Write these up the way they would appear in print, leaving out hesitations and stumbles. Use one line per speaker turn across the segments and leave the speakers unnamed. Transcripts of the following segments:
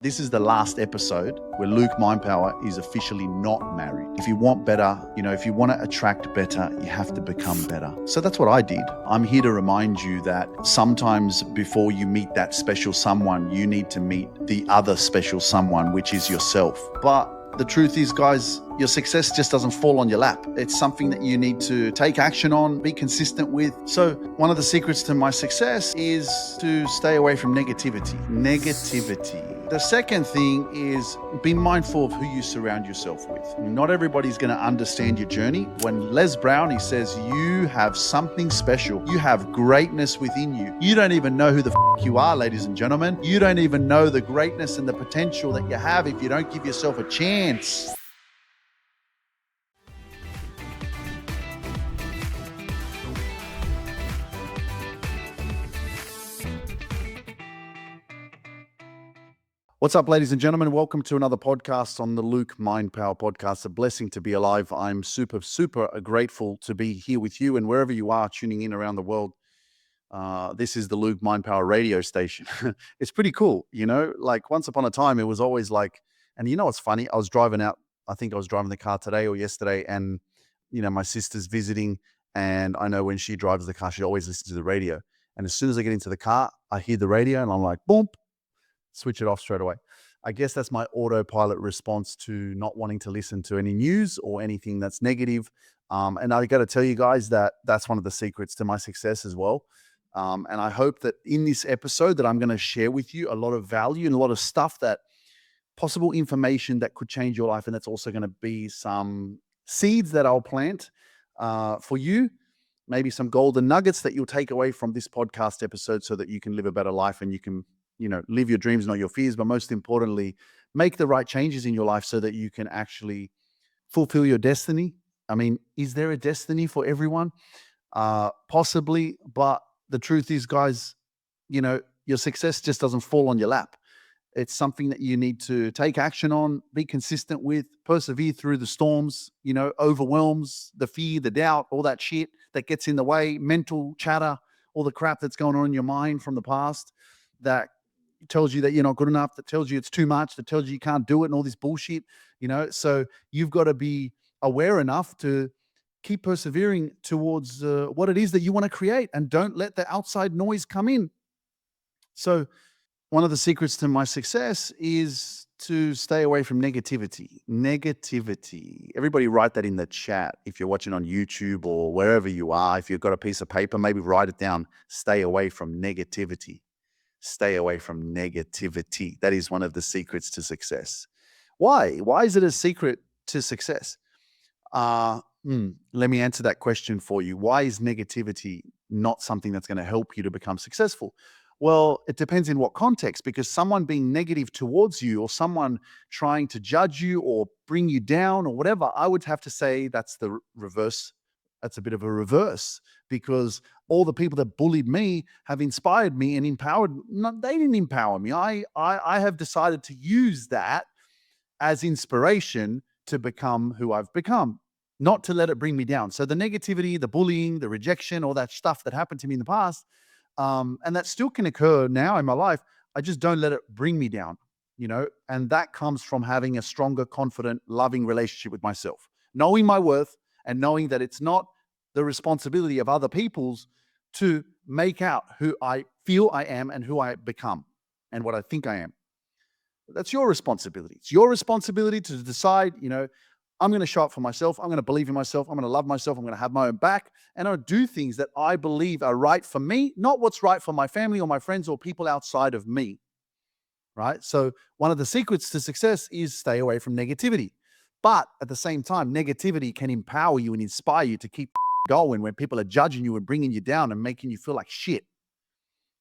This is the last episode where Luke Mindpower is officially not married. If you want better, if you want to attract better, you have to become better. So that's what I did. I'm here to remind you that sometimes before you meet that special someone, you need to meet the other special someone, which is yourself. But the truth is, guys, your success just doesn't fall on your lap. It's something that you need to take action on, be consistent with. So one of the secrets to my success is to stay away from negativity. The second thing is be mindful of who you surround yourself with. Not everybody's going to understand your journey. When Les Brown, he says, you have something special. You have greatness within you. You don't even know who the you are, ladies and gentlemen. You don't even know the greatness and the potential that you have if you don't give yourself a chance. What's up, ladies and gentlemen? Welcome to another podcast on the Luke Mind Power podcast. A blessing to be alive. I'm super grateful to be here with you, and wherever you are tuning in around the world. This is the Luke Mind Power radio station. It's pretty cool, like once upon a time, it was always like, and what's funny? I was driving out, I think I was driving the car today or yesterday, and, my sister's visiting, and I know when she drives the car, she always listens to the radio. And as soon as I get into the car, I hear the radio and I'm like, boom, switch it off straight away. I guess that's my autopilot response to not wanting to listen to any news or anything that's negative. And I got to tell you guys that that's one of the secrets to my success as well. And I hope that in this episode that I'm going to share with you a lot of value and a lot of stuff, that possible information that could change your life. And that's also going to be some seeds that I'll plant for you, maybe some golden nuggets that you'll take away from this podcast episode so that you can live a better life and you can live your dreams, not your fears, but most importantly, make the right changes in your life so that you can actually fulfill your destiny. I mean, is there a destiny for everyone? Possibly, but the truth is, guys, your success just doesn't fall on your lap. It's something that you need to take action on, be consistent with, persevere through the storms, overwhelms, the fear, the doubt, all that shit that gets in the way, mental chatter, all the crap that's going on in your mind from the past that tells you that you're not good enough, that tells you it's too much, that tells you you can't do it, and all this bullshit, So you've got to be aware enough to keep persevering towards what it is that you want to create, and don't let the outside noise come in. So one of the secrets to my success is to stay away from negativity. Everybody write that in the chat. If you're watching on YouTube or wherever you are, if you've got a piece of paper, maybe write it down. Stay away from negativity. Stay away from negativity. That is one of the secrets to success. Why? Why is it a secret to success? Let me answer that question for you. Why is negativity not something that's going to help you to become successful? Well, it depends in what context, because someone being negative towards you or someone trying to judge you or bring you down or whatever, I would have to say that's the reverse. That's a bit of a reverse, because all the people that bullied me have inspired me and empowered. No, they didn't empower me. I have decided to use that as inspiration to become who I've become, not to let it bring me down. So the negativity, the bullying, the rejection, all that stuff that happened to me in the past, and that still can occur now in my life, I just don't let it bring me down, and that comes from having a stronger, confident, loving relationship with myself, knowing my worth, and knowing that it's not the responsibility of other people's to make out who I feel I am and who I become and what I think I am. That's your responsibility. It's your responsibility to decide, I'm going to show up for myself. I'm going to believe in myself. I'm going to love myself. I'm going to have my own back. And I'll do things that I believe are right for me, not what's right for my family or my friends or people outside of me. Right? So one of the secrets to success is stay away from negativity. But at the same time, negativity can empower you and inspire you to keep going when people are judging you and bringing you down and making you feel like shit.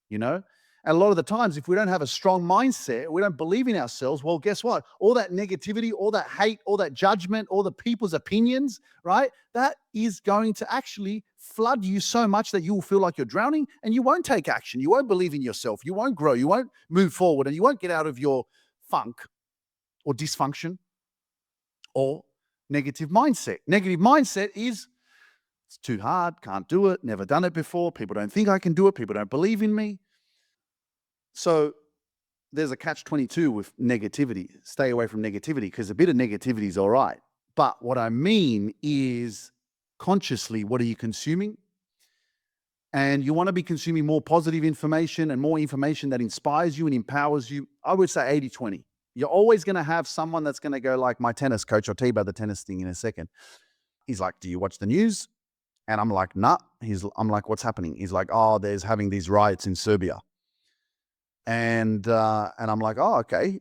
And a lot of the times, if we don't have a strong mindset, we don't believe in ourselves, well, guess what? All that negativity, all that hate, all that judgment, all the people's opinions, right? That is going to actually flood you so much that you will feel like you're drowning and you won't take action. You won't believe in yourself. You won't grow. You won't move forward, and you won't get out of your funk or dysfunction or negative mindset. Negative mindset is, it's too hard, can't do it, never done it before. People don't think I can do it. People don't believe in me. So there's a catch-22 with negativity. Stay away from negativity because a bit of negativity is all right. But what I mean is consciously, what are you consuming? And you want to be consuming more positive information and more information that inspires you and empowers you. I would say 80-20. You're always going to have someone that's going to go like my tennis coach. I'll tell you about the tennis thing in a second. He's like, do you watch the news? And I'm like, nah. I'm like, what's happening? He's like, oh, there's having these riots in Serbia. And I'm like, oh, okay,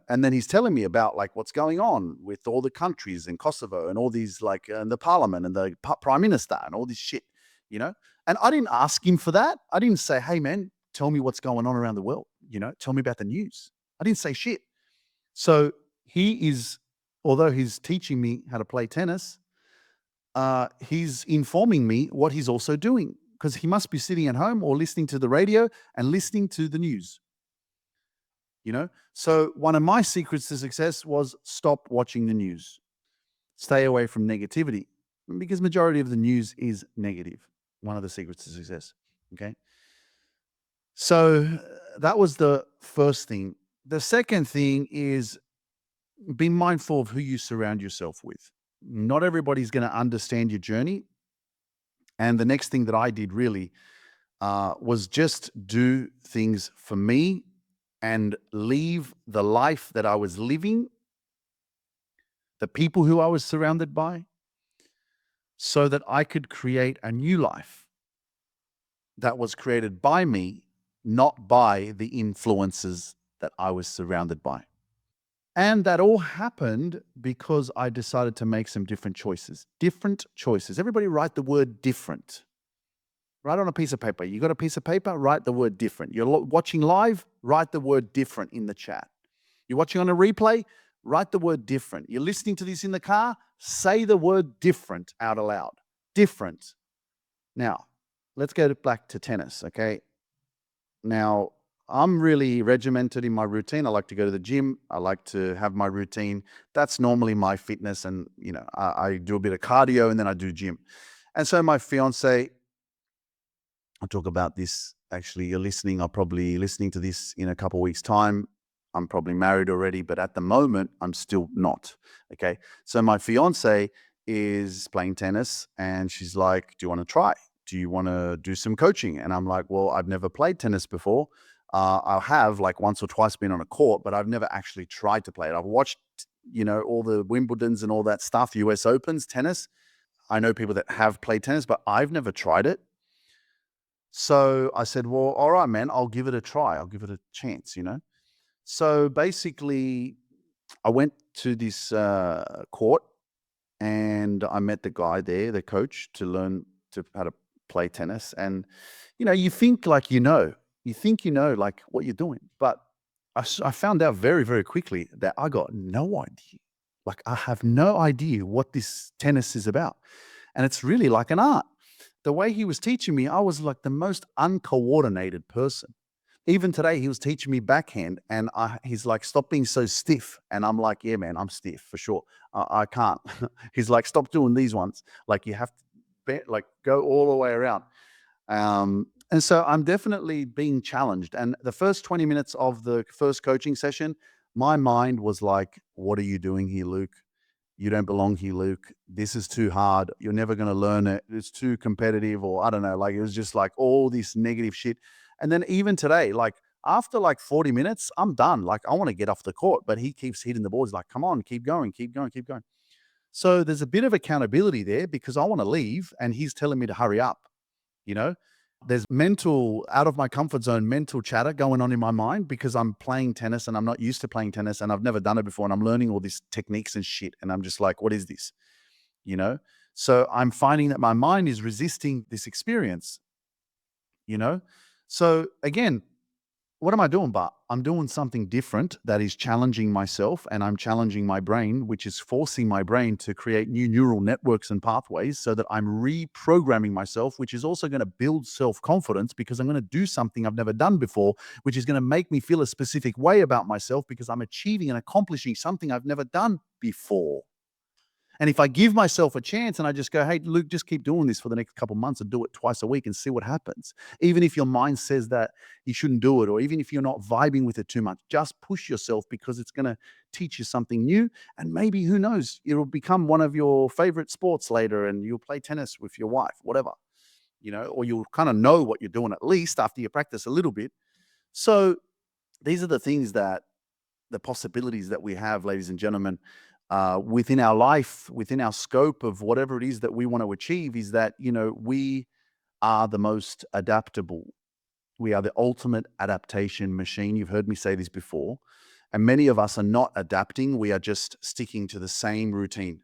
And then he's telling me about like what's going on with all the countries in Kosovo and all these like the parliament and the prime minister and all this shit, you know. And I didn't ask him for that. I didn't say, hey man, tell me what's going on around the world. Tell me about the news. I didn't say shit. So he is, although he's teaching me how to play tennis, he's informing me what he's also doing because he must be sitting at home or listening to the radio and listening to the news. So one of my secrets to success was stop watching the news. Stay away from negativity because majority of the news is negative. One of the secrets to success. Okay. So that was the first thing. The second thing is be mindful of who you surround yourself with. Not everybody's going to understand your journey. And the next thing that I did really was just do things for me and leave the life that I was living, the people who I was surrounded by, so that I could create a new life that was created by me, not by the influences that I was surrounded by. And that all happened because I decided to make some different choices. Different choices. Everybody write the word different. Write on a piece of paper. You got a piece of paper? Write the word different. You're watching live? Write the word different in the chat. You're watching on a replay? Write the word different. You're listening to this in the car? Say the word different out aloud. Different. Now, let's go back to tennis, okay? Now, I'm really regimented in my routine. I like to go to the gym. I like to have my routine. That's normally my fitness. And, I do a bit of cardio and then I do gym. And so my fiance, I'll talk about this. Actually, I'll probably listening to this in a couple of weeks' time. I'm probably married already, but at the moment, I'm still not. Okay. So my fiance is playing tennis and she's like, do you want to try? Do you want to do some coaching? And I'm like, well, I've never played tennis before. I have like once or twice been on a court, but I've never actually tried to play it. I've watched, all the Wimbledons and all that stuff, US Opens, tennis. I know people that have played tennis, but I've never tried it. So I said, well, all right, man, I'll give it a try. I'll give it a chance, So basically, I went to this court and I met the guy there, the coach, to learn how to play tennis. And, you think like like what you're doing. But I found out very, very quickly that I got no idea. Like I have no idea what this tennis is about. And it's really like an art. The way he was teaching me, I was like the most uncoordinated person. Even today, he was teaching me backhand, and he's like, "Stop being so stiff." And I'm like, "Yeah, man, I'm stiff for sure. I can't." He's like, "Stop doing these ones. Like you have to go all the way around." And so I'm definitely being challenged. And the first 20 minutes of the first coaching session, my mind was like, "What are you doing here, Luke? You don't belong here, Luke. This is too hard. You're never going to learn it. It's too competitive," or I don't know. Like it was just like all this negative shit. And then even today, like after like 40 minutes, I'm done. Like I want to get off the court, but he keeps hitting the balls like, come on, keep going, keep going, keep going. So there's a bit of accountability there because I want to leave and he's telling me to hurry up, you know? There's mental, out of my comfort zone, mental chatter going on in my mind because I'm playing tennis and I'm not used to playing tennis and I've never done it before and I'm learning all these techniques and shit. And I'm just like, what is this? You know? So I'm finding that my mind is resisting this experience, you know? So again, what am I doing? But I'm doing something different that is challenging myself and I'm challenging my brain, which is forcing my brain to create new neural networks and pathways so that I'm reprogramming myself, which is also going to build self-confidence because I'm going to do something I've never done before, which is going to make me feel a specific way about myself because I'm achieving and accomplishing something I've never done before. And if I give myself a chance and I just go, hey, Luke, just keep doing this for the next couple months and do it twice a week and see what happens. Even if your mind says that you shouldn't do it, or even if you're not vibing with it too much, just push yourself because it's going to teach you something new. And maybe, who knows, it'll become one of your favorite sports later and you'll play tennis with your wife, whatever, or you'll kind of know what you're doing at least after you practice a little bit. So these are the things that the possibilities that we have, ladies and gentlemen, within our life, within our scope of whatever it is that we want to achieve, is that, we are the most adaptable. We are the ultimate adaptation machine. You've heard me say this before. And many of us are not adapting. We are just sticking to the same routine.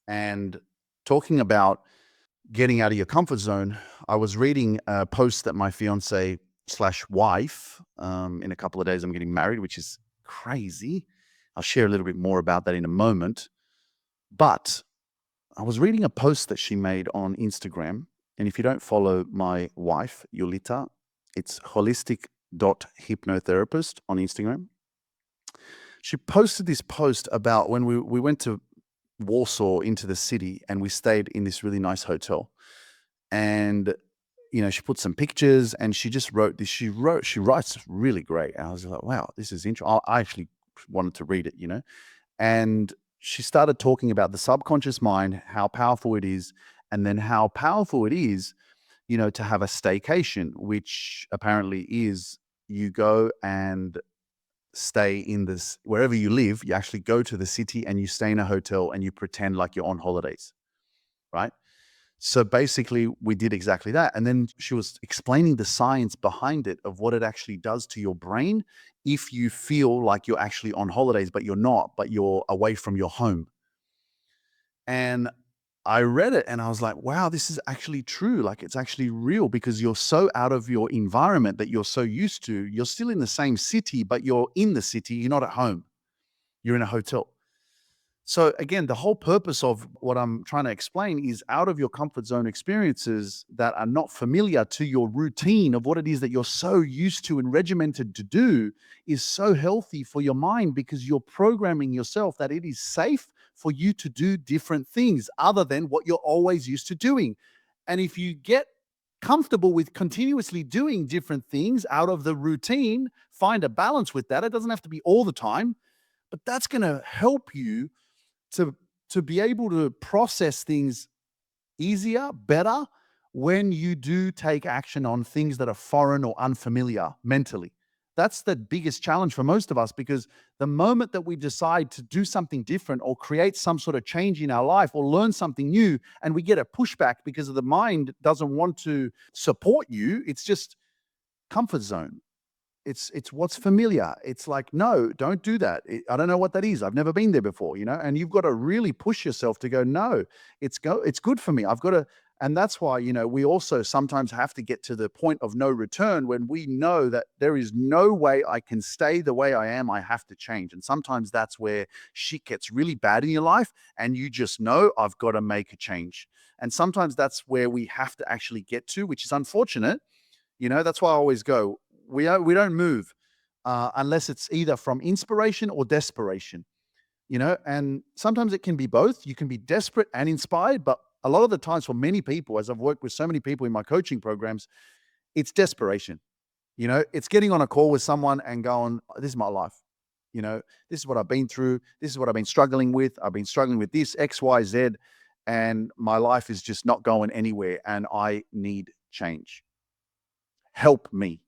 And talking about getting out of your comfort zone, I was reading a post that my fiance slash wife, in a couple of days, I'm getting married, which is crazy. I'll share a little bit more about that in a moment. But I was reading a post that she made on Instagram. And if you don't follow my wife, Yulita, it's holistic.hypnotherapist on Instagram. She posted this post about when we went to Warsaw into the city and we stayed in this really nice hotel. And she put some pictures and she just wrote this. She writes really great. And I was like, wow, this is interesting. I actually wanted to read it. And she started talking about the subconscious mind, how powerful it is, and then how powerful it is, to have a staycation, which apparently is you go and stay in this wherever you live. You actually go to the city and you stay in a hotel and you pretend like you're on holidays, right? So basically, we did exactly that. And then she was explaining the science behind it of what it actually does to your brain if you feel like you're actually on holidays, but you're not, but you're away from your home. And I read it and I was like, wow, this is actually true. Like, it's actually real because you're so out of your environment that you're so used to. You're still in the same city, but you're in the city. You're not at home. You're in a hotel. So again, the whole purpose of what I'm trying to explain is out of your comfort zone experiences that are not familiar to your routine of what it is that you're so used to and regimented to do is so healthy for your mind because you're programming yourself that it is safe for you to do different things other than what you're always used to doing. And if you get comfortable with continuously doing different things out of the routine, find a balance with that. It doesn't have to be all the time, but that's going to help you to be able to process things easier, better when you do take action on things that are foreign or unfamiliar mentally. That's the biggest challenge for most of us because the moment that we decide to do something different or create some sort of change in our life or learn something new and we get a pushback because of the mind doesn't want to support you, it's just comfort zone. It's what's familiar. It's like, no, don't do that. I don't know what that is. I've never been there before, and you've got to really push yourself to go, no, it's good for me. I've got to, and that's why, we also sometimes have to get to the point of no return when we know that there is no way I can stay the way I am. I have to change. And sometimes that's where shit gets really bad in your life and you just know I've got to make a change. And sometimes that's where we have to actually get to, which is unfortunate. That's why I always go, we don't move unless it's either from inspiration or desperation, and sometimes it can be both. You can be desperate and inspired, but a lot of the times for many people, as I've worked with so many people in my coaching programs, it's desperation. It's getting on a call with someone and going, this is my life. This is what I've been through. This is what I've been struggling with. I've been struggling with this X, Y, Z, and my life is just not going anywhere and I need change. Help me.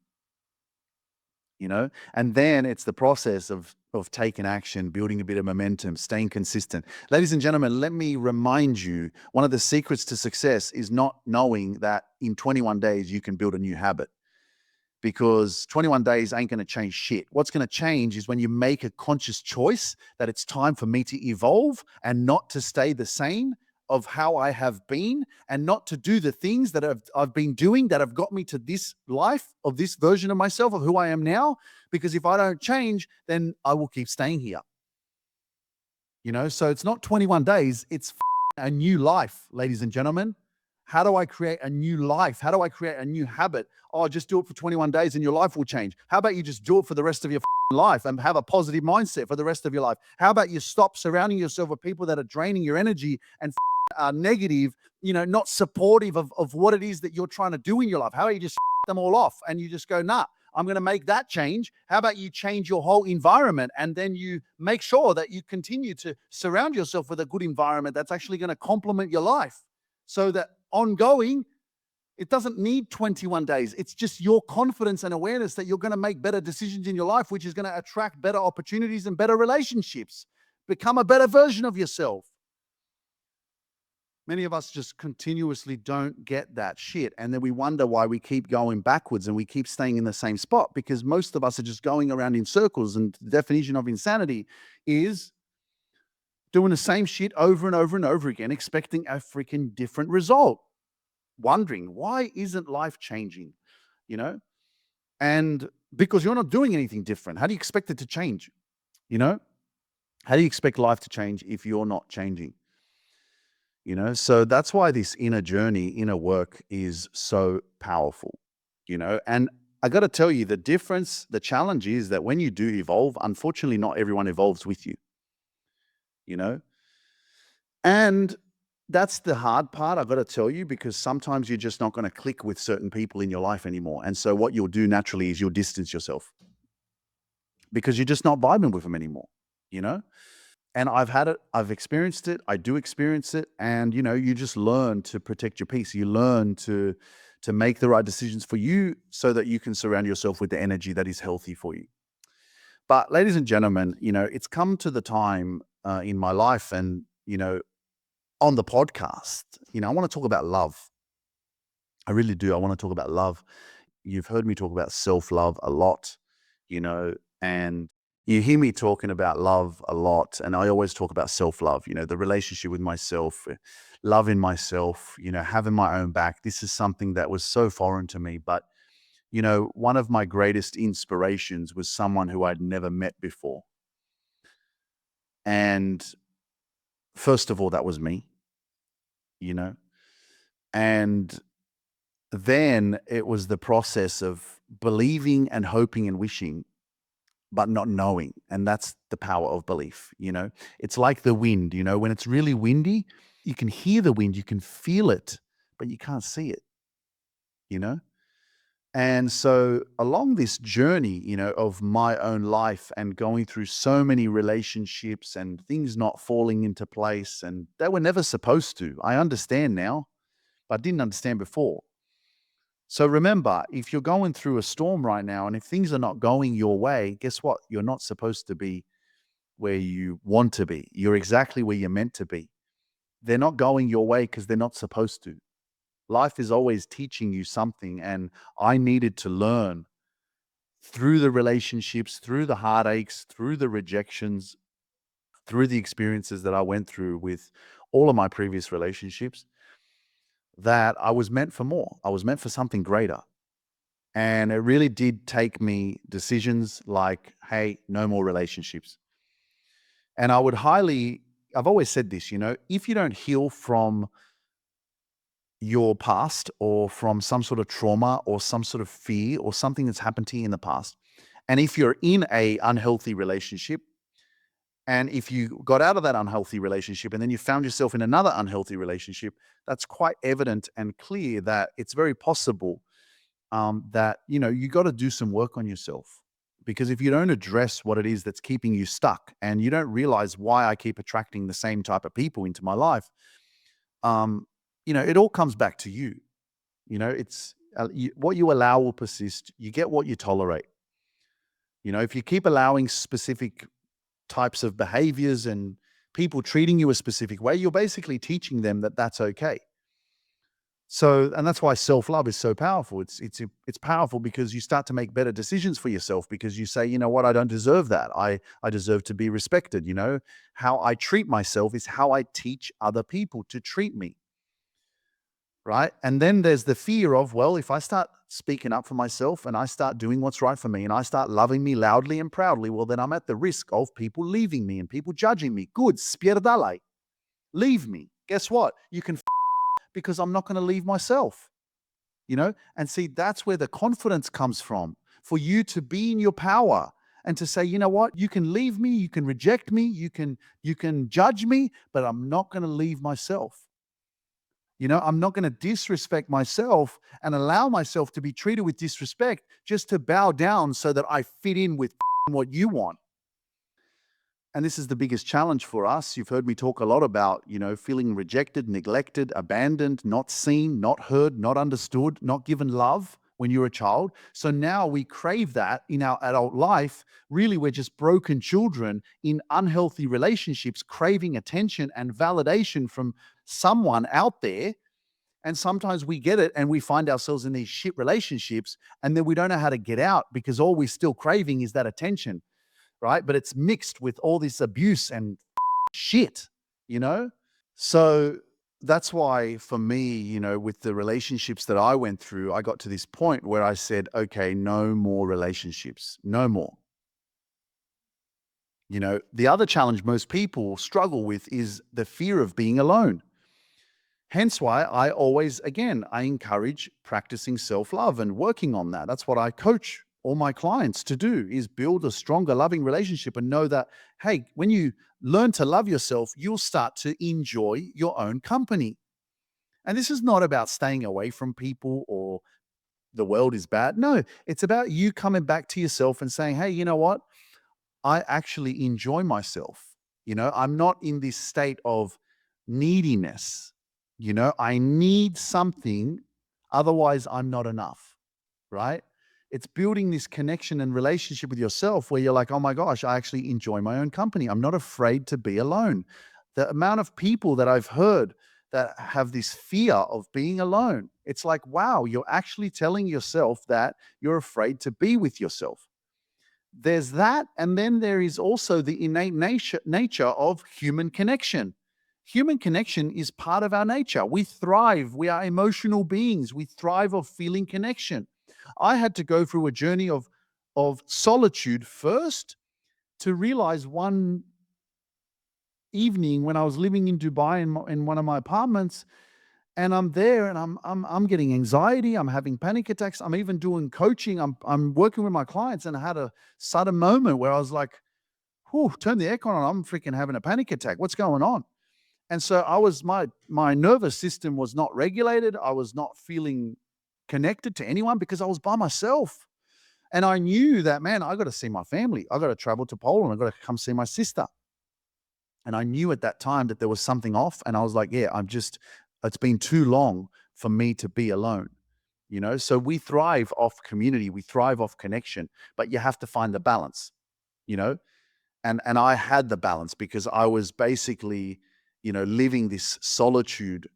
And then it's the process of taking action, building a bit of momentum, staying consistent. Ladies and gentlemen, let me remind you, one of the secrets to success is not knowing that in 21 days you can build a new habit, because 21 days ain't going to change shit. What's going to change is when you make a conscious choice that it's time for me to evolve and not to stay the same of how I have been, and not to do the things that I've been doing that have got me to this life of this version of myself, of who I am now. Because if I don't change, then I will keep staying here. So it's not 21 days, it's a new life, ladies and gentlemen. How do I create a new life? How do I create a new habit? Oh, just do it for 21 days and your life will change. How about you just do it for the rest of your life and have a positive mindset for the rest of your life? How about you stop surrounding yourself with people that are draining your energy and are negative, not supportive of what it is that you're trying to do in your life? How about you just them all off and you just go, nah, I'm going to make that change. How about you change your whole environment and then you make sure that you continue to surround yourself with a good environment that's actually going to complement your life so that ongoing, it doesn't need 21 days. It's just your confidence and awareness that you're going to make better decisions in your life, which is going to attract better opportunities and better relationships. Become a better version of yourself. Many of us just continuously don't get that shit. And then we wonder why we keep going backwards and we keep staying in the same spot because most of us are just going around in circles. And the definition of insanity is doing the same shit over and over and over again, expecting a freaking different result. Wondering, why isn't life changing? You know? And because you're not doing anything different. How do you expect it to change? How do you expect life to change if you're not changing? So that's why this inner journey, inner work is so powerful, and I got to tell you the challenge is that when you do evolve, unfortunately, not everyone evolves with you, you know, and that's the hard part. I got to tell you, because sometimes you're just not going to click with certain people in your life anymore. And so what you'll do naturally is you'll distance yourself because you're just not vibing with them anymore, you know? And I've had it, I've experienced it, I do experience it, and you just learn to protect your peace. You learn to make the right decisions for you so that you can surround yourself with the energy that is healthy for you. But ladies and gentlemen, it's come to the time in my life and on the podcast, I want to talk about love. I really do. I want to talk about love. You've heard me talk about self-love a lot, and you hear me talking about love a lot. And I always talk about self-love, the relationship with myself, loving myself, having my own back. This is something that was so foreign to me. But, one of my greatest inspirations was someone who I'd never met before. And first of all, that was me, you know, and then it was the process of believing and hoping and wishing but not knowing. And that's the power of belief. It's like the wind, when it's really windy, you can hear the wind, you can feel it, but you can't see it, you know? And so along this journey, of my own life and going through so many relationships and things not falling into place and they were never supposed to. I understand now, but I didn't understand before. So remember, if you're going through a storm right now and if things are not going your way, guess what? You're not supposed to be where you want to be. You're exactly where you're meant to be. They're not going your way because they're not supposed to. Life is always teaching you something. And I needed to learn through the relationships, through the heartaches, through the rejections, through the experiences that I went through with all of my previous relationships, that I was meant for more. I was meant for something greater. And it really did take me decisions like, hey, no more relationships. And I've always said this, if you don't heal from your past or from some sort of trauma or some sort of fear or something that's happened to you in the past, and if you're in a unhealthy relationship, and if you got out of that unhealthy relationship and then you found yourself in another unhealthy relationship, that's quite evident and clear that it's very possible that you got to do some work on yourself, because if you don't address what it is that's keeping you stuck and you don't realize why I keep attracting the same type of people into my life, it all comes back to you. It's what you allow will persist. You get what you tolerate. If you keep allowing specific types of behaviors and people treating you a specific way, you're basically teaching them that that's okay. So, and that's why self-love is so powerful. It's powerful because you start to make better decisions for yourself, because you say, you know what, I don't deserve that. I deserve to be respected. How I treat myself is how I teach other people to treat me. Right? And then there's the fear of, well, if I start speaking up for myself and I start doing what's right for me and I start loving me loudly and proudly, well, then I'm at the risk of people leaving me and people judging me. Good, spierdalai. Leave me. Guess what? You can because I'm not going to leave myself, you know? And see, that's where the confidence comes from, for you to be in your power and to say, you know what, you can leave me, you can reject me, you can judge me, but I'm not going to leave myself. I'm not going to disrespect myself and allow myself to be treated with disrespect just to bow down so that I fit in with what you want. And this is the biggest challenge for us. You've heard me talk a lot about, feeling rejected, neglected, abandoned, not seen, not heard, not understood, not given love when you're a child. So now we crave that in our adult life. Really, we're just broken children in unhealthy relationships, craving attention and validation from someone out there. And sometimes we get it and we find ourselves in these shit relationships, and then we don't know how to get out because all we're still craving is that attention, right? But it's mixed with all this abuse and shit, you know? So that's why for me, with the relationships that I went through, I got to this point where I said, okay, no more relationships, no more. The other challenge most people struggle with is the fear of being alone. Hence why I encourage practicing self-love and working on that. That's what I coach all my clients to do, is build a stronger, loving relationship and know that, hey, when you learn to love yourself, you'll start to enjoy your own company. And this is not about staying away from people or the world is bad. No, it's about you coming back to yourself and saying, hey, you know what? I actually enjoy myself. I'm not in this state of neediness. I need something, otherwise, I'm not enough, right? It's building this connection and relationship with yourself where you're like, oh my gosh, I actually enjoy my own company. I'm not afraid to be alone. The amount of people that I've heard that have this fear of being alone, it's like, wow, you're actually telling yourself that you're afraid to be with yourself. There's that, and then there is also the innate nature of human connection. Human connection is part of our nature. We thrive. We are emotional beings. We thrive of feeling connection. I had to go through a journey of solitude first to realize one evening when I was living in Dubai in one of my apartments, and I'm there and I'm getting anxiety, I'm having panic attacks, I'm even doing coaching, I'm working with my clients, and I had a sudden moment where I was like, whew, turn the aircon on, I'm freaking having a panic attack. What's going on? And so my nervous system was not regulated. I was not feeling connected to anyone because I was by myself. And I knew that, man, I got to see my family. I got to travel to Poland. I got to come see my sister. And I knew at that time that there was something off. And I was like, yeah, it's been too long for me to be alone. So we thrive off community, we thrive off connection, but you have to find the balance, you know? And I had the balance because I was basically, living this solitude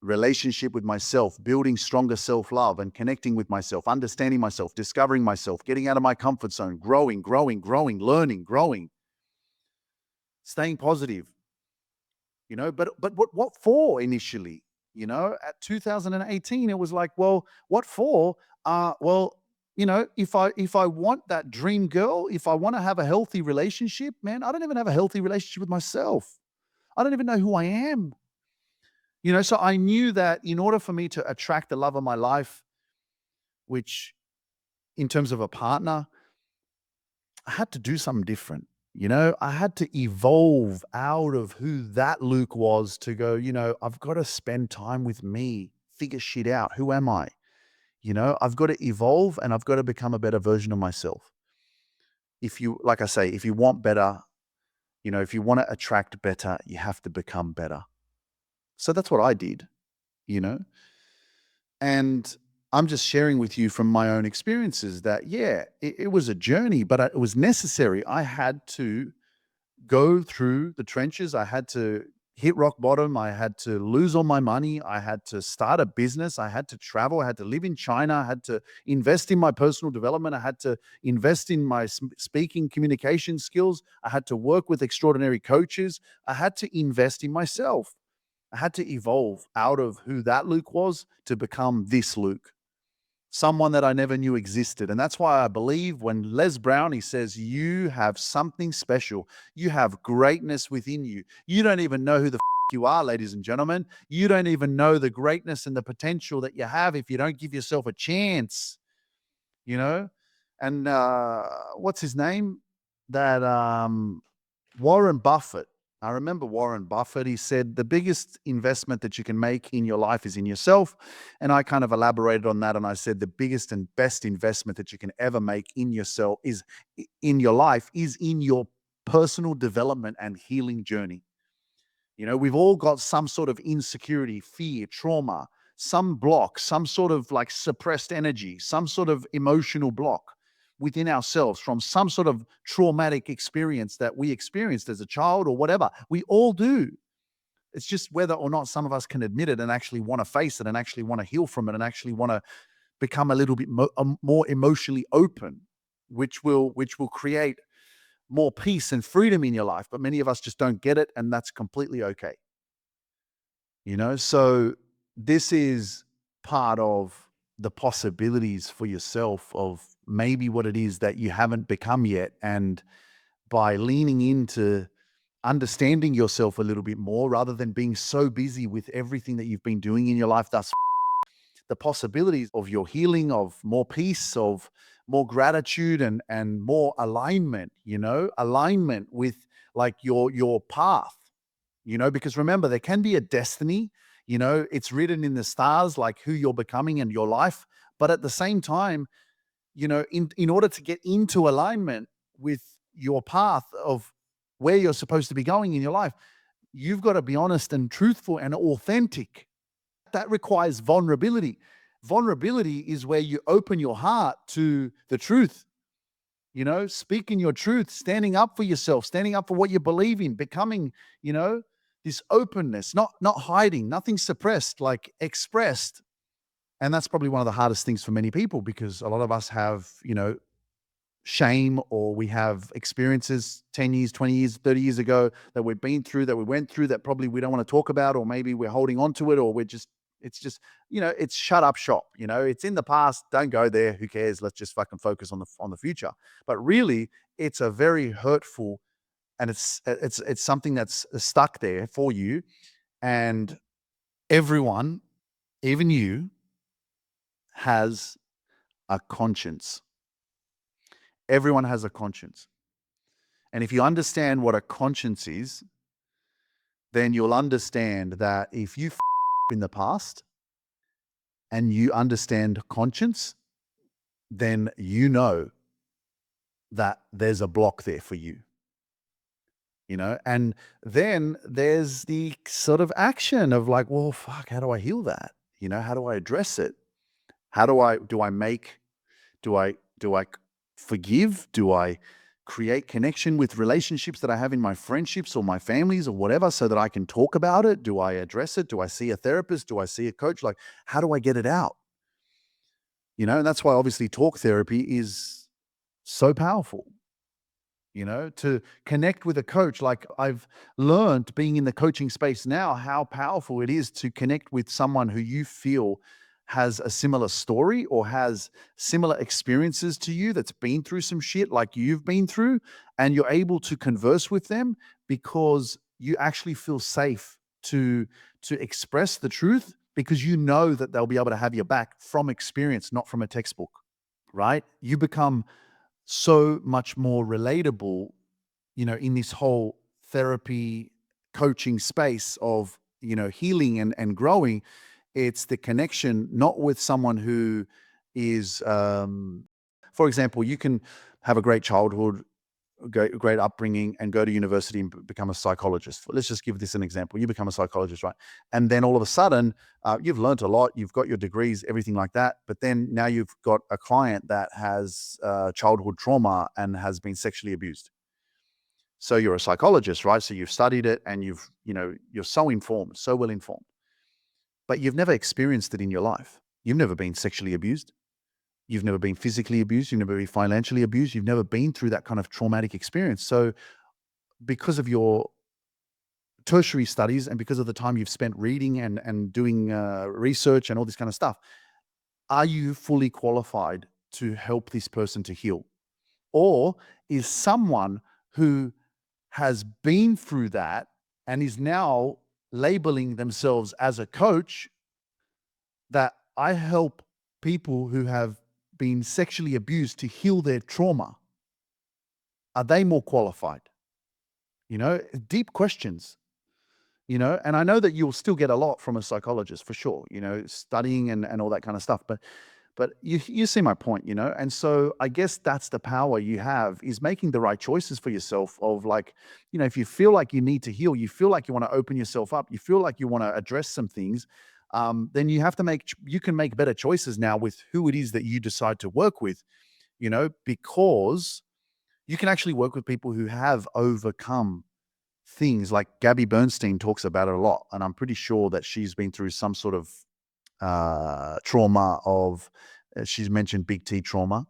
relationship with myself, building stronger self-love and connecting with myself, understanding myself, discovering myself, getting out of my comfort zone, growing, learning, growing, staying positive. But what for initially? At 2018, it was like, well, what for? Well, if I want that dream girl, if I want to have a healthy relationship, man, I don't even have a healthy relationship with myself. I don't even know who I am. So I knew that in order for me to attract the love of my life, which in terms of a partner, I had to do something different. I had to evolve out of who that Luke was to go, I've got to spend time with me, figure shit out. Who am I? I've got to evolve and I've got to become a better version of myself. Like I say, if you want better, if you want to attract better, you have to become better. So that's what I did, you know, and I'm just sharing with you from my own experiences that, yeah, it was a journey, but it was necessary. I had to go through the trenches. I had to hit rock bottom. I had to lose all my money. I had to start a business. I had to travel. I had to live in China. I had to invest in my personal development. I had to invest in my speaking communication skills. I had to work with extraordinary coaches. I had to invest in myself. I had to evolve out of who that Luke was to become this Luke. someone that I never knew existed. And that's why I believe when Les Brown, he says, you have something special. You have greatness within you. You don't even know who the you are, ladies and gentlemen. You don't even know the greatness and the potential that you have if you don't give yourself a chance, you know? And what's his name? That Warren Buffett. I remember Warren Buffett. He said the biggest investment that you can make in your life is in yourself. And I kind of elaborated on that. And I said the biggest and best investment that you can ever make in yourself is in your life is in your personal development and healing journey. We've all got some sort of insecurity, fear, trauma, some block, some sort of like suppressed energy, some sort of emotional block within ourselves from some sort of traumatic experience that we experienced as a child or whatever. We all do. It's just whether or not some of us can admit it and actually want to face it and actually want to heal from it and actually want to become a little bit more emotionally open, which will create more peace and freedom in your life. But many of us just don't get it, and that's completely okay. So this is part of the possibilities for yourself of maybe what it is that you haven't become yet. And by leaning into understanding yourself a little bit more rather than being so busy with everything that you've been doing in your life thus, the possibilities of your healing, of more peace, of more gratitude and more alignment, alignment with like your path, because remember, there can be a destiny, it's written in the stars, like who you're becoming in your life. But at the same time, in order to get into alignment with your path of where you're supposed to be going in your life, you've got to be honest and truthful and authentic. That requires vulnerability. Vulnerability is where you open your heart to the truth, speaking your truth, standing up for yourself, standing up for what you believe in, becoming, this openness, not hiding, nothing suppressed, like expressed. And that's probably one of the hardest things for many people because a lot of us have, shame, or we have experiences 10 years, 20 years, 30 years ago that we've been through, that we went through, that probably we don't want to talk about, or maybe we're holding on to it, or it's just, it's shut up shop. It's in the past. Don't go there. Who cares? Let's just fucking focus on the future. But really, it's a very hurtful, and it's something that's stuck there for you. And everyone, even you, has a conscience. Everyone has a conscience. And if you understand what a conscience is, then you'll understand that if you in the past and you understand conscience, then you know that there's a block there for you. And then there's the sort of action of like, well, fuck, how do I heal that? How do I address it? How do I do I forgive? Do I create connection with relationships that I have in my friendships or my families or whatever so that I can talk about it? Do I address it? Do I see a therapist? Do I see a coach? Like, how do I get it out? And that's why obviously talk therapy is so powerful. To connect with a coach. Like, I've learned being in the coaching space now how powerful it is to connect with someone who you feel has a similar story or has similar experiences to you, that's been through some shit like you've been through, and you're able to converse with them because you actually feel safe to express the truth, because you know that they'll be able to have your back from experience, not from a textbook, right? You become so much more relatable, in this whole therapy coaching space of, healing and growing. It's the connection, not with someone who is, for example, you can have a great childhood, great upbringing, and go to university and become a psychologist. Let's just give this an example. You become a psychologist, right? And then all of a sudden, you've learned a lot, you've got your degrees, everything like that. But then now you've got a client that has childhood trauma and has been sexually abused. So you're a psychologist, right? So you've studied it and you're so informed, so well informed, but you've never experienced it in your life. You've never been sexually abused. You've never been physically abused. You've never been financially abused. You've never been through that kind of traumatic experience. So because of your tertiary studies and because of the time you've spent reading and doing research and all this kind of stuff, are you fully qualified to help this person to heal? Or is someone who has been through that and is now labeling themselves as a coach that I help people who have been sexually abused to heal their trauma? Are they more qualified? Deep questions. And I know that you'll still get a lot from a psychologist for sure, studying and all that kind of stuff. But you see my point, and so I guess that's the power you have, is making the right choices for yourself. Of like, if you feel like you need to heal, you feel like you want to open yourself up, you feel like you want to address some things, then you have to you can make better choices now with who it is that you decide to work with, because you can actually work with people who have overcome things. Like Gabby Bernstein talks about it a lot, and I'm pretty sure that she's been through some sort of trauma of, she's mentioned big T trauma.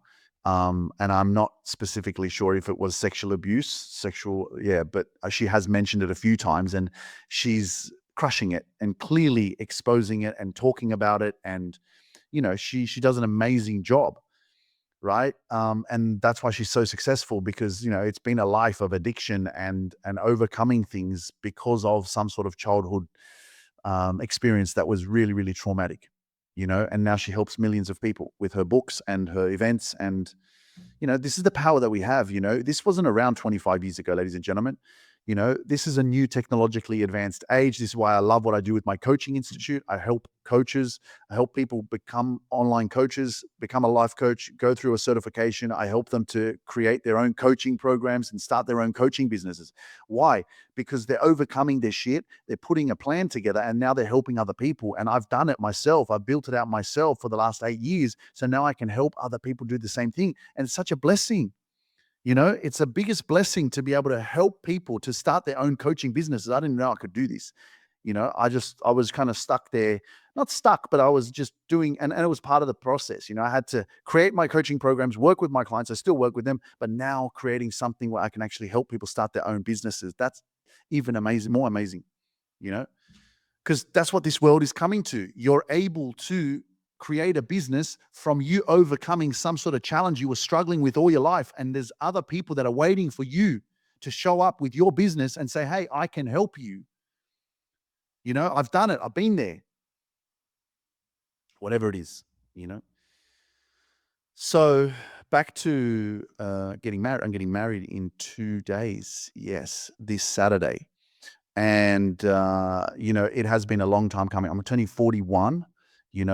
And I'm not specifically sure if it was sexual abuse, yeah, but she has mentioned it a few times, and she's crushing it and clearly exposing it and talking about it. And, she does an amazing job. Right. And that's why she's so successful, because, it's been a life of addiction and overcoming things because of some sort of childhood experience that was really, really traumatic, and now she helps millions of people with her books and her events. And, this is the power that we have. This wasn't around 25 years ago, ladies and gentlemen. This is a new technologically advanced age. This is why I love what I do with my coaching institute. I help coaches, I help people become online coaches, become a life coach, go through a certification. I help them to create their own coaching programs and start their own coaching businesses. Why? Because they're overcoming their shit. They're putting a plan together, and now they're helping other people. And I've done it myself. I've built it out myself for the last 8 years. So now I can help other people do the same thing. And it's such a blessing. It's the biggest blessing to be able to help people to start their own coaching businesses. I didn't know I could do this. I was kind of stuck there, not stuck, but I was just doing, and it was part of the process. I had to create my coaching programs, work with my clients. I still work with them, but now creating something where I can actually help people start their own businesses. That's even amazing, more amazing, you know, because that's what this world is coming to. You're able to create a business from you overcoming some sort of challenge you were struggling with all your life. And there's other people that are waiting for you to show up with your business and say, hey, I can help you. I've done it. I've been there. Whatever it is, you know. So back to getting married. I'm getting married in 2 days. Yes, this Saturday. And, it has been a long time coming. I'm turning 41.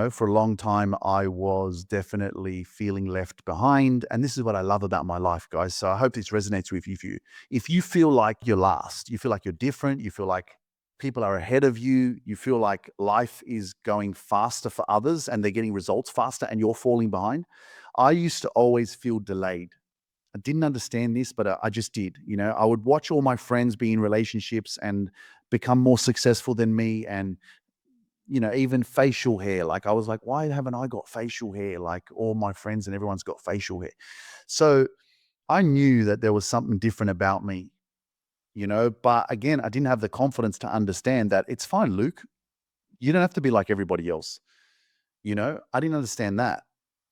For a long time, I was definitely feeling left behind. And this is what I love about my life, guys. So I hope this resonates with you. If you feel like you're last, you feel like you're different, you feel like people are ahead of you, you feel like life is going faster for others and they're getting results faster and you're falling behind. I used to always feel delayed. I didn't understand this, but I just did. I would watch all my friends be in relationships and become more successful than me. And, even facial hair. Like, I was like, why haven't I got facial hair? Like, all my friends and everyone's got facial hair. So I knew that there was something different about me, but again, I didn't have the confidence to understand that it's fine, Luke. You don't have to be like everybody else. I didn't understand that.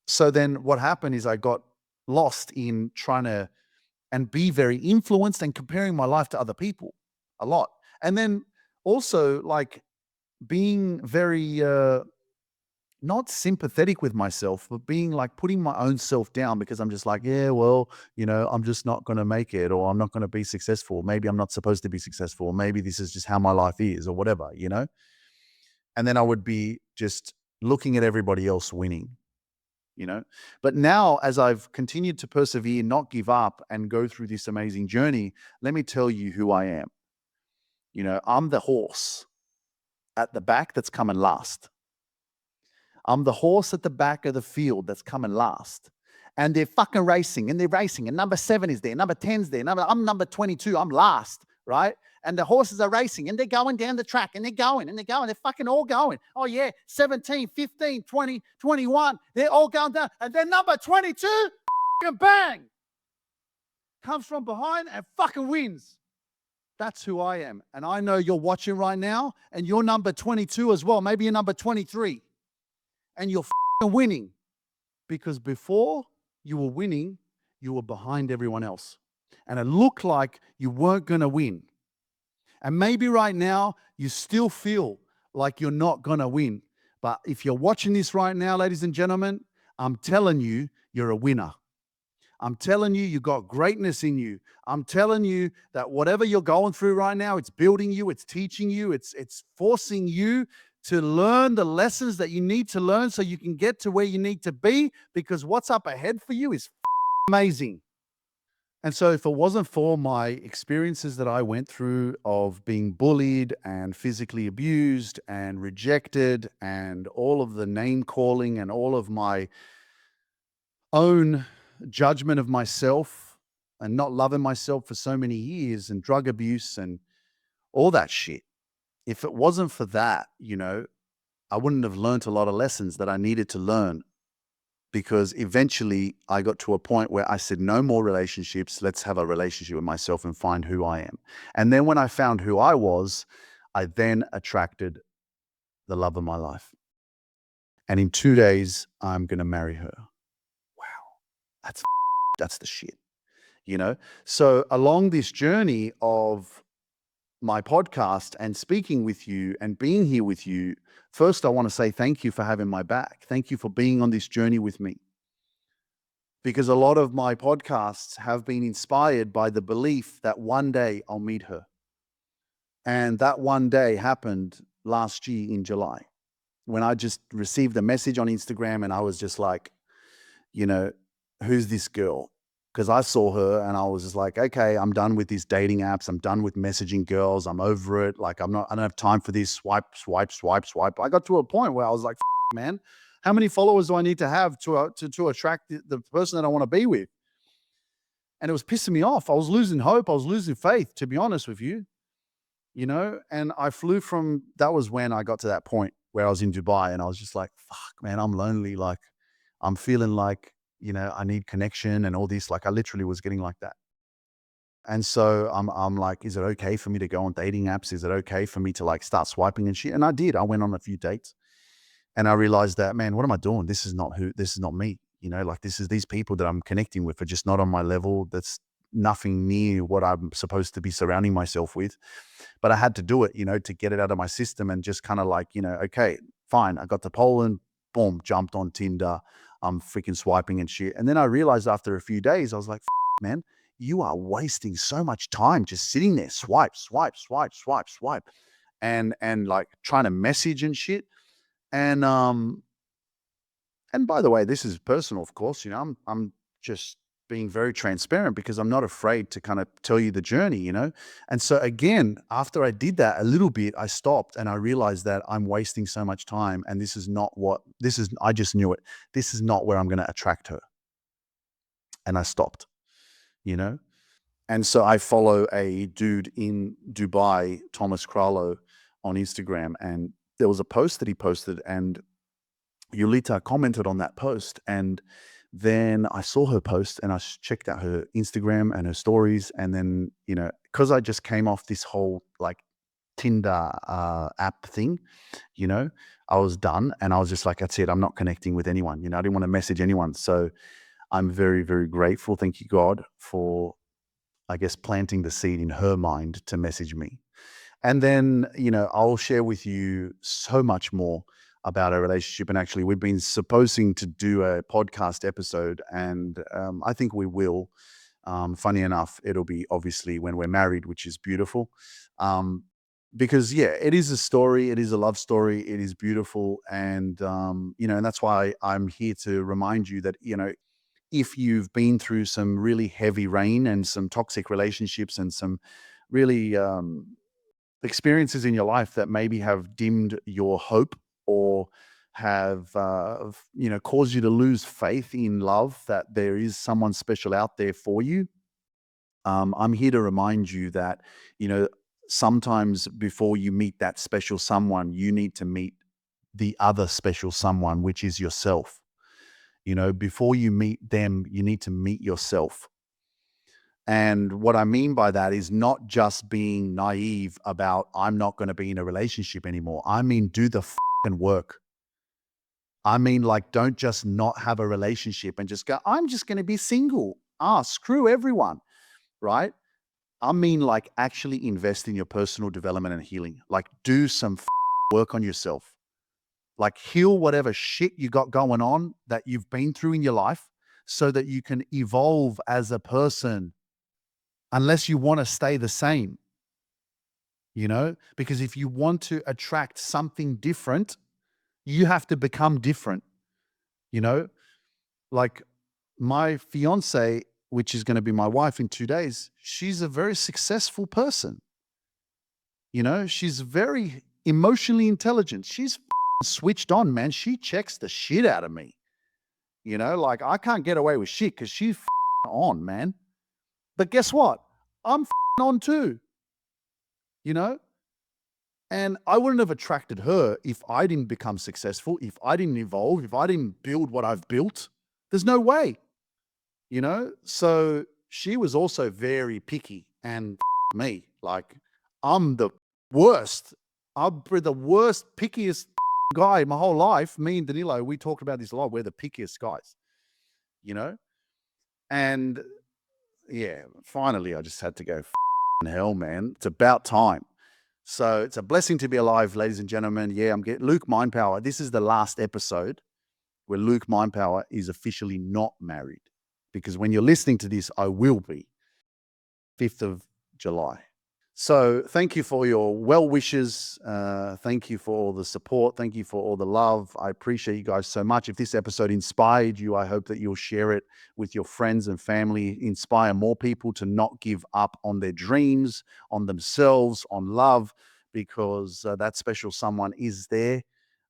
So then what happened is I got lost in trying to and be very influenced and comparing my life to other people a lot. And then also like being very not sympathetic with myself, but being like putting my own self down because I'm just like, yeah, well, I'm just not going to make it, or I'm not going to be successful. Maybe I'm not supposed to be successful. Or maybe this is just how my life is, or whatever. And then I would be just looking at everybody else winning. But now, as I've continued to persevere, not give up, and go through this amazing journey, let me tell you who I am. I'm the horse at the back that's coming last. I'm the horse at the back of the field that's coming last. And they're fucking racing, and they're racing, and number 7 is there, number 10's there, I'm number 22, I'm last, right? And the horses are racing, and they're going down the track, and they're going, they're fucking all going. Oh yeah, 17, 15, 20, 21, they're all going down, and then number 22, bang, comes from behind and fucking wins. That's who I am. And I know you're watching right now, and you're number 22 as well. Maybe you're number 23. And you're winning, because before you were winning, you were behind everyone else. And it looked like you weren't going to win. And maybe right now you still feel like you're not going to win. But if you're watching this right now, ladies and gentlemen, I'm telling you, you're a winner. I'm telling you, you got greatness in you. I'm telling you that whatever you're going through right now, it's building you, it's teaching you, it's forcing you to learn the lessons that you need to learn so you can get to where you need to be, because what's up ahead for you is amazing. And so, if it wasn't for my experiences that I went through of being bullied and physically abused and rejected and all of the name calling and all of my own judgment of myself and not loving myself for so many years and drug abuse and all that shit, if it wasn't for that, I wouldn't have learned a lot of lessons that I needed to learn, because eventually I got to a point where I said, no more relationships. Let's have a relationship with myself and find who I am. And then when I found who I was, I then attracted the love of my life. And in 2 days, I'm going to marry her. Wow. That's the shit, So along this journey of my podcast and speaking with you and being here with you, first, I want to say thank you for having my back. Thank you for being on this journey with me. Because a lot of my podcasts have been inspired by the belief that one day I'll meet her. And that one day happened last year in July, when I just received a message on Instagram and I was just like, you know, who's this girl? Because I saw her and I was just like, okay, I'm done with these dating apps. I'm done with messaging girls. I'm over it. Like, I don't have time for this. Swipe, swipe, swipe, swipe. I got to a point where I was like, man, how many followers do I need to have to attract the person that I want to be with? And it was pissing me off. I was losing hope. I was losing faith, to be honest with you, and I flew from, that was when I got to that point where I was in Dubai and I was just like, fuck, man, I'm lonely. Like, I'm feeling like, I need connection and all this. Like, I literally was getting like that. And so I'm like, is it okay for me to go on dating apps? Is it okay for me to like start swiping and shit? And I did. I went on a few dates and I realized that, man, what am I doing? This is not me. Like, these people that I'm connecting with are just not on my level. That's nothing near what I'm supposed to be surrounding myself with. But I had to do it, to get it out of my system and just kind of like, okay, fine. I got to Poland, boom, jumped on Tinder. I'm freaking swiping and shit. And then I realized after a few days, I was like, man, you are wasting so much time just sitting there, swipe, swipe, swipe, swipe, swipe, and like trying to message and shit. And and by the way, this is personal, of course. I'm just being very transparent because I'm not afraid to kind of tell you the journey. And so again, after I did that a little bit, I stopped and I realized that I'm wasting so much time, and this is not what this is. I just knew it. This is not where I'm going to attract her. And I stopped, you know. And so I follow a dude in Dubai, Thomas Crowlow, on Instagram, and there was a post that he posted, and Yulita commented on that post. And then I saw her post and I checked out her Instagram and her stories. And then, because I just came off this whole like Tinder app thing, I was done. And I was just like, that's it. I'm not connecting with anyone. I didn't want to message anyone. So I'm very, very grateful. Thank you, God, for, I guess, planting the seed in her mind to message me. And then, I'll share with you so much more about our relationship. And actually, we've been supposing to do a podcast episode, and I think we will. Funny enough, it'll be obviously when we're married, which is beautiful. Because, yeah, it is a story. It is a love story. It is beautiful. And, and that's why I'm here to remind you that, if you've been through some really heavy rain and some toxic relationships and some really experiences in your life that maybe have dimmed your hope or have caused you to lose faith in love, that there is someone special out there for you, I'm here to remind you that sometimes before you meet that special someone, you need to meet the other special someone, which is yourself. Before you meet them, you need to meet yourself. And what I mean by that is not just being naive about, I'm not going to be in a relationship anymore. I mean, do the fucking work. I mean, like, don't just not have a relationship and just go, I'm just going to be single. Ah, screw everyone, right? I mean, like, actually invest in your personal development and healing. Like, do some work on yourself. Like, heal whatever shit you got going on that you've been through in your life so that you can evolve as a person, unless you want to stay the same, Because if you want to attract something different, you have to become different, you know? Like, my fiance, which is going to be my wife in 2 days, she's a very successful person. She's very emotionally intelligent. She's switched on, man. She checks the shit out of me. Like, I can't get away with shit because she's on, man. But guess what? I'm on too, you know? And I wouldn't have attracted her if I didn't become successful, if I didn't evolve, if I didn't build what I've built. There's no way, So she was also very picky and me. Like, I'm the worst. I'm the worst, pickiest guy my whole life. Me and Danilo, we talked about this a lot. We're the pickiest guys, you know? And yeah, finally, I just had to go, hell, man. It's about time. So it's a blessing to be alive, ladies and gentlemen. Yeah, I'm getting Luke Mindpower. This is the last episode where Luke Mindpower is officially not married. Because when you're listening to this, I will be 5th of July. So thank you for your well wishes. Thank you for all the support. Thank you for all the love. I appreciate you guys so much. If this episode inspired you, I hope that you'll share it with your friends and family. Inspire more people to not give up on their dreams, on themselves, on love, because that special someone is there.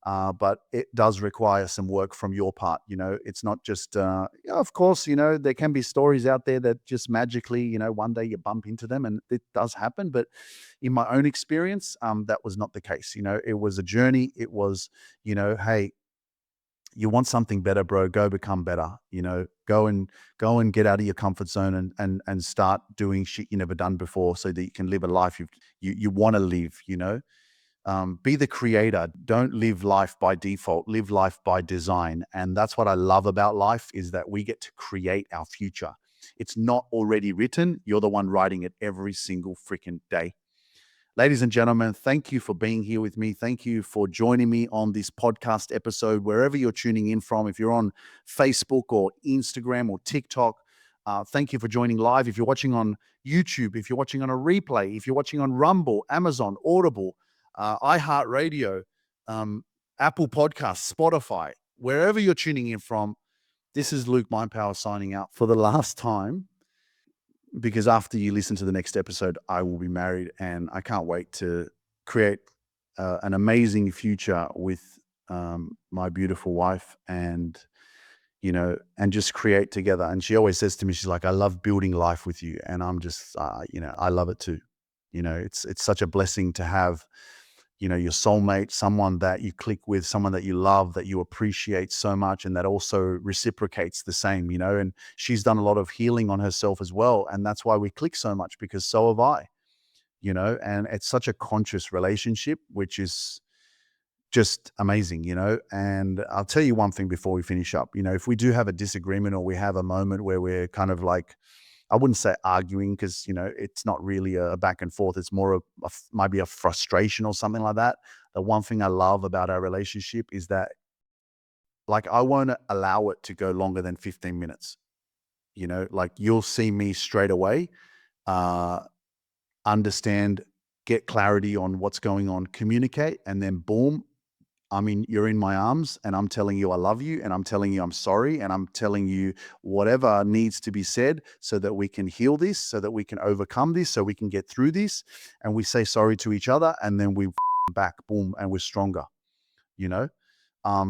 But it does require some work from your part. It's not just, yeah, of course, there can be stories out there that just magically, one day you bump into them, and it does happen. But in my own experience, that was not the case. It was a journey. It was, hey, you want something better, bro, go become better. Go and get out of your comfort zone and start doing shit you never done before so that you can live a life you want to live. Be the creator. Don't live life by default. Live life by design. And that's what I love about life, is that we get to create our future. It's not already written. You're the one writing it every single freaking day. Ladies and gentlemen, thank you for being here with me. Thank you for joining me on this podcast episode, wherever you're tuning in from. If you're on Facebook or Instagram or TikTok, thank you for joining live. If you're watching on YouTube, if you're watching on a replay, if you're watching on Rumble, Amazon, Audible, iHeartRadio, Apple Podcasts, Spotify, wherever you're tuning in from, this is Luke Mindpower signing out for the last time, because after you listen to the next episode, I will be married, and I can't wait to create an amazing future with my beautiful wife, and just create together. And she always says to me, she's like, I love building life with you. And I'm just, I love it too. It's such a blessing to have, your soulmate, someone that you click with, someone that you love, that you appreciate so much, and that also reciprocates the same, and she's done a lot of healing on herself as well. And that's why we click so much, because so have I, and it's such a conscious relationship, which is just amazing. And I'll tell you one thing before we finish up. If we do have a disagreement, or we have a moment where we're kind of like, I wouldn't say arguing, because it's not really a back and forth. It's more of maybe a frustration or something like that. The one thing I love about our relationship is that, like, I won't allow it to go longer than 15 minutes. Like, you'll see me straight away, uh, understand, get clarity on what's going on, communicate, and then boom, you're in my arms, and I'm telling you I love you, and I'm telling you I'm sorry, and I'm telling you whatever needs to be said so that we can heal this, so that we can overcome this, so we can get through this. And we say sorry to each other, and then we back, boom, and we're stronger, you know?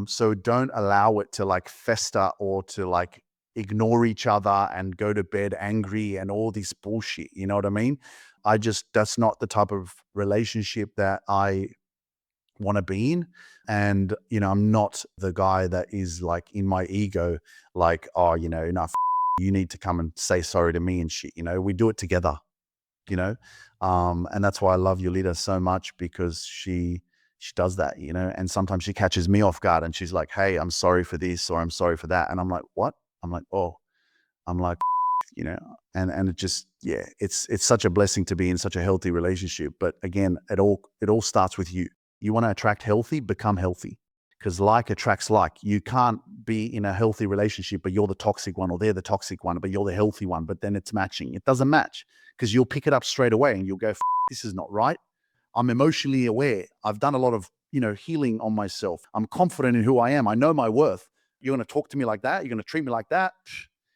So don't allow it to like fester, or to like ignore each other and go to bed angry and all this bullshit. You know what I mean? That's not the type of relationship that I want to be in. And, I'm not the guy that is like in my ego, like, oh, no, you need to come and say sorry to me and shit. We do it together, you know? And that's why I love Yolita so much, because she's she does that, and sometimes she catches me off guard and she's like, "Hey, I'm sorry for this," or "I'm sorry for that." And I'm like, "What?" I'm like, "Oh," I'm like, you know, and it just, yeah, it's such a blessing to be in such a healthy relationship. But again, it all starts with you. You want to attract healthy, become healthy. Because like attracts like. You can't be in a healthy relationship, but you're the toxic one, or they're the toxic one, but you're the healthy one, but then it's matching. It doesn't match because you'll pick it up straight away and you'll go, this is not right. I'm emotionally aware. I've done a lot of, healing on myself. I'm confident in who I am. I know my worth. You're going to talk to me like that. You're going to treat me like that.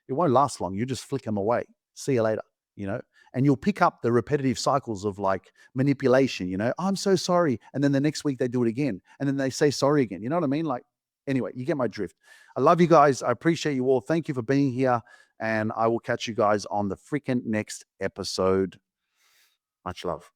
It won't last long. You just flick them away. See you later, you know? And you'll pick up the repetitive cycles of like manipulation, I'm so sorry. And then the next week they do it again. And then they say sorry again. You know what I mean? Like, anyway, you get my drift. I love you guys. I appreciate you all. Thank you for being here. And I will catch you guys on the freaking next episode. Much love.